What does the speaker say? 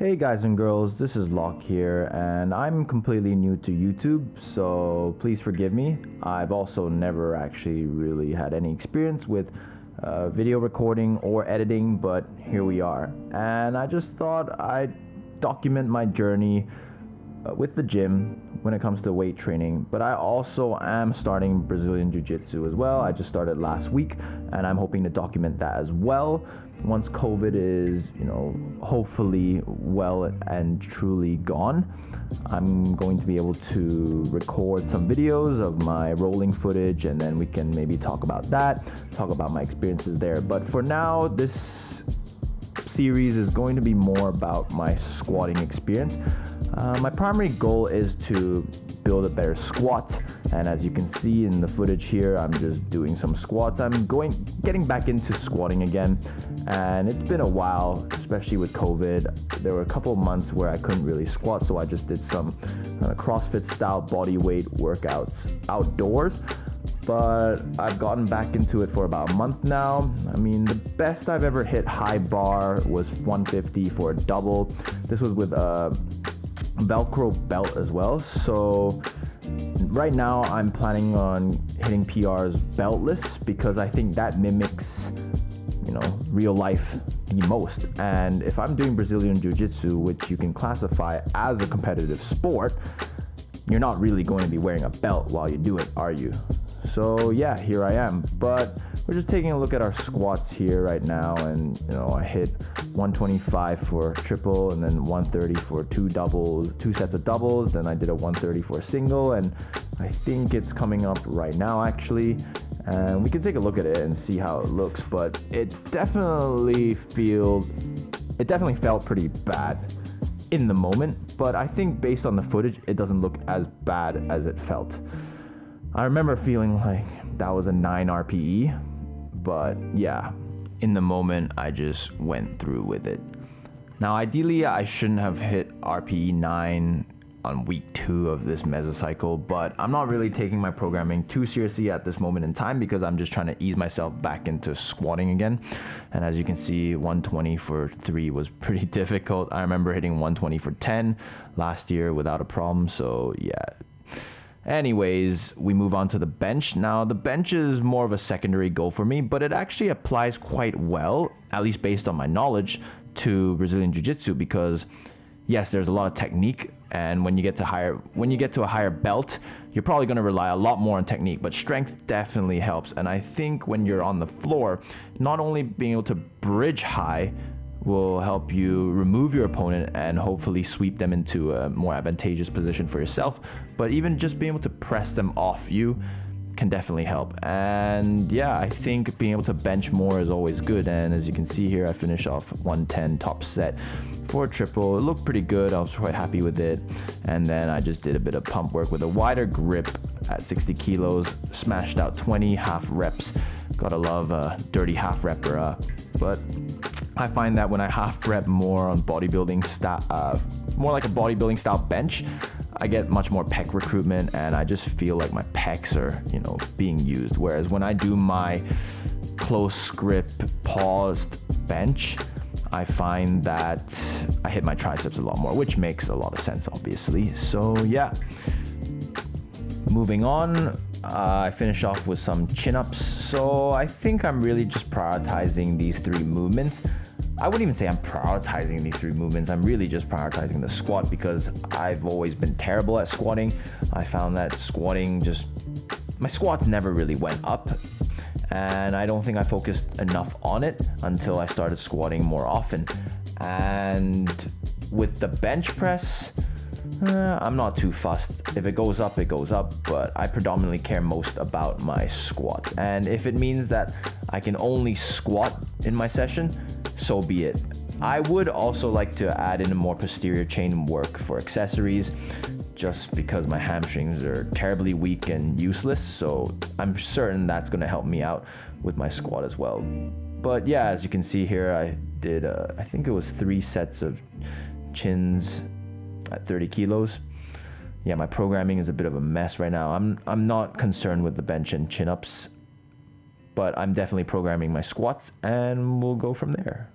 Hey guys and girls, this is Lok here, and I'm completely new to YouTube, so please forgive me. I've also never actually really had any experience with video recording or editing, but here we are. And I just thought I'd document my journey with the gym when it comes to weight training, but I also am starting Brazilian Jiu-Jitsu as well. I just started last week, and I'm hoping to document that as well. Once COVID is, hopefully well and truly gone, I'm going to be able to record some videos of my rolling footage, and then we can maybe talk about that, talk about my experiences there. But for now, this series is going to be more about my squatting experience. My primary goal is to build a better squat, and as you can see in the footage here, I'm just doing some squats. I'm getting back into squatting again, and it's been a while, especially with COVID. There were a couple of months where I couldn't really squat, so I just did some CrossFit style body weight workouts outdoors. But I've gotten back into it for about a month now. I mean, the best I've ever hit high bar was 150 for a double. This was with a Velcro belt as well. So right now I'm planning on hitting PRs beltless because I think that mimics real life the most. And if I'm doing Brazilian Jiu-Jitsu, which you can classify as a competitive sport, you're not really going to be wearing a belt while you do it, are you? So yeah, here I am. But we're just taking a look at our squats here right now, and I hit 125 for triple, and then 130 for two sets of doubles. Then I did a 130 for a single, and I think it's coming up right now actually. And we can take a look at it and see how it looks, but it definitely felt pretty bad in the moment, but I think based on the footage, it doesn't look as bad as it felt. I remember feeling like that was a 9 RPE, but yeah, in the moment, I just went through with it. Now, ideally, I shouldn't have hit RPE 9 on week 2 of this mesocycle, but I'm not really taking my programming too seriously at this moment in time because I'm just trying to ease myself back into squatting again. And as you can see, 120 for 3 was pretty difficult. I remember hitting 120 for 10 last year without a problem, so yeah. Anyways, we move on to the bench. Now, the bench is more of a secondary goal for me, but it actually applies quite well, at least based on my knowledge, to Brazilian Jiu-Jitsu because yes, there's a lot of technique, and when you get to a higher belt, you're probably going to rely a lot more on technique, but strength definitely helps. And I think when you're on the floor, not only being able to bridge high will help you remove your opponent and hopefully sweep them into a more advantageous position for yourself, but even just being able to press them off you can definitely help. And yeah, I think being able to bench more is always good. And as you can see here, I finished off 110 top set for a triple. It looked pretty good. I was quite happy with it. And then I just did a bit of pump work with a wider grip at 60 kilos, smashed out 20 half reps. Gotta love a dirty half repper. But I find that when I half rep more on bodybuilding style, more like a bodybuilding style bench, I get much more pec recruitment, and I just feel like my pecs are, being used. Whereas when I do my close grip paused bench, I find that I hit my triceps a lot more, which makes a lot of sense, obviously. So yeah, moving on, I finish off with some chin-ups. So I think I'm really just prioritizing these 3 movements. I wouldn't even say I'm prioritizing these 3 movements. I'm really just prioritizing the squat because I've always been terrible at squatting. I found that my squats never really went up, and I don't think I focused enough on it until I started squatting more often. And with the bench press, I'm not too fussed. If it goes up, it goes up, but I predominantly care most about my squats. And if it means that I can only squat in my session, so be it. I would also like to add in a more posterior chain work for accessories, just because my hamstrings are terribly weak and useless, so I'm certain that's going to help me out with my squat as well. But yeah, as you can see here, I did, I think it was 3 sets of chins at 30 kilos. Yeah, my programming is a bit of a mess right now. I'm not concerned with the bench and chin-ups, but I'm definitely programming my squats, and we'll go from there.